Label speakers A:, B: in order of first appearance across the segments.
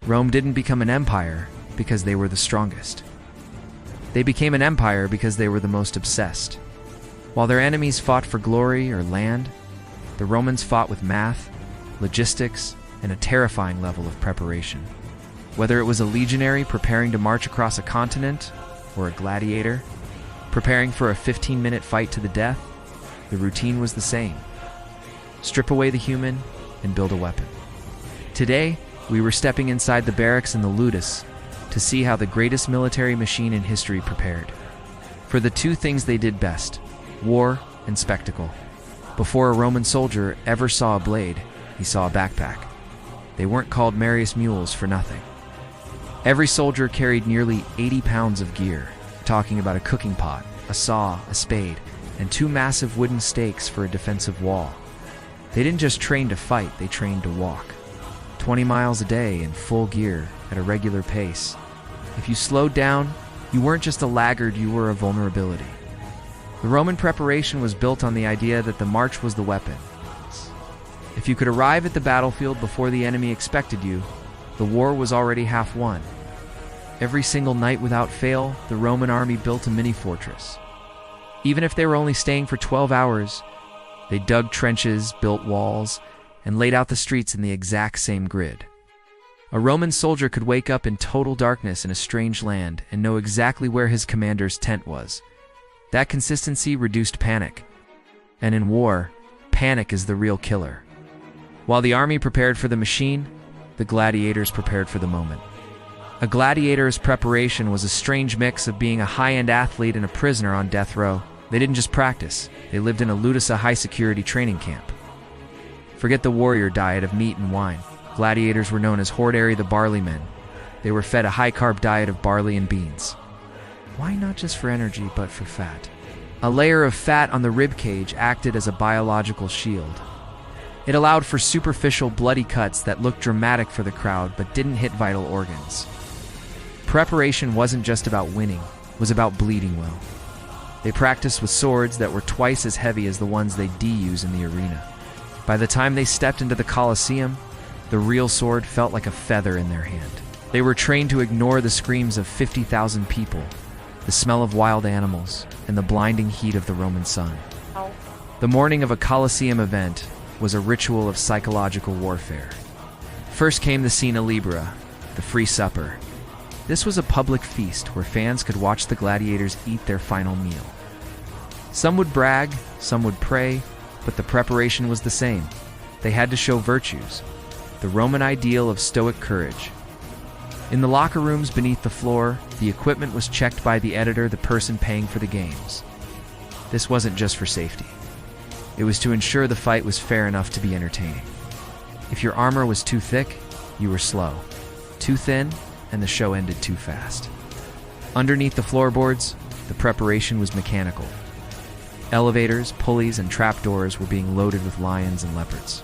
A: Rome didn't become an empire because they were the strongest. They became an empire because they were the most obsessed. While their enemies fought for glory or land, the Romans fought with math, logistics, and a terrifying level of preparation. Whether it was a legionary preparing to march across a continent, or a gladiator preparing for a 15-minute fight to the death, the routine was the same. Strip away the human and build a weapon. Today, we were stepping inside the barracks in the Ludus to see how the greatest military machine in history prepared for the two things they did best: war and spectacle. Before a Roman soldier ever saw a blade, he saw a backpack. They weren't called Marius Mules for nothing. Every soldier carried nearly 80 pounds of gear, talking about a cooking pot, a saw, a spade, and two massive wooden stakes for a defensive wall. They didn't just train to fight, they trained to walk. 20 miles a day in full gear at a regular pace. If you slowed down, you weren't just a laggard, you were a vulnerability. The Roman preparation was built on the idea that the march was the weapon. If you could arrive at the battlefield before the enemy expected you, the war was already half won. Every single night without fail, the Roman army built a mini-fortress. Even if they were only staying for 12 hours, they dug trenches, built walls, and laid out the streets in the exact same grid. A Roman soldier could wake up in total darkness in a strange land and know exactly where his commander's tent was. That consistency reduced panic. And in war, panic is the real killer. While the army prepared for the machine, the gladiators prepared for the moment. A gladiator's preparation was a strange mix of being a high-end athlete and a prisoner on death row. They didn't just practice, they lived in a Ludus, a high-security training camp. Forget the warrior diet of meat and wine. Gladiators were known as the Barley Men. They were fed a high-carb diet of barley and beans. Why not just for energy, but for fat? A layer of fat on the rib cage acted as a biological shield. It allowed for superficial bloody cuts that looked dramatic for the crowd but didn't hit vital organs. Preparation wasn't just about winning, it was about bleeding well. They practiced with swords that were twice as heavy as the ones they'd use in the arena. By the time they stepped into the Colosseum, the real sword felt like a feather in their hand. They were trained to ignore the screams of 50,000 people, the smell of wild animals, and the blinding heat of the Roman sun. The morning of a Colosseum event was a ritual of psychological warfare. First came the Cena Libera, the free supper. This was a public feast where fans could watch the gladiators eat their final meal. Some would brag, some would pray, but the preparation was the same. They had to show virtues, the Roman ideal of stoic courage. In the locker rooms beneath the floor, the equipment was checked by the editor, the person paying for the games. This wasn't just for safety. It was to ensure the fight was fair enough to be entertaining. If your armor was too thick, you were slow. Too thin, and the show ended too fast. Underneath the floorboards, the preparation was mechanical. Elevators, pulleys, and trapdoors were being loaded with lions and leopards.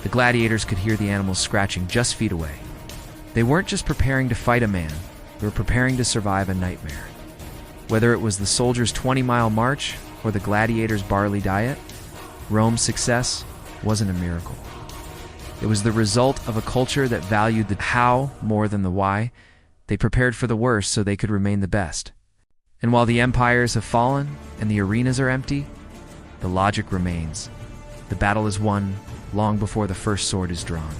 A: The gladiators could hear the animals scratching just feet away. They weren't just preparing to fight a man, they were preparing to survive a nightmare. Whether it was the soldiers' 20-mile march or the gladiators' Barley Diet, Rome's success wasn't a miracle. It was the result of a culture that valued the how more than the why. They prepared for the worst so they could remain the best. And while the empires have fallen and the arenas are empty, the logic remains. The battle is won long before the first sword is drawn.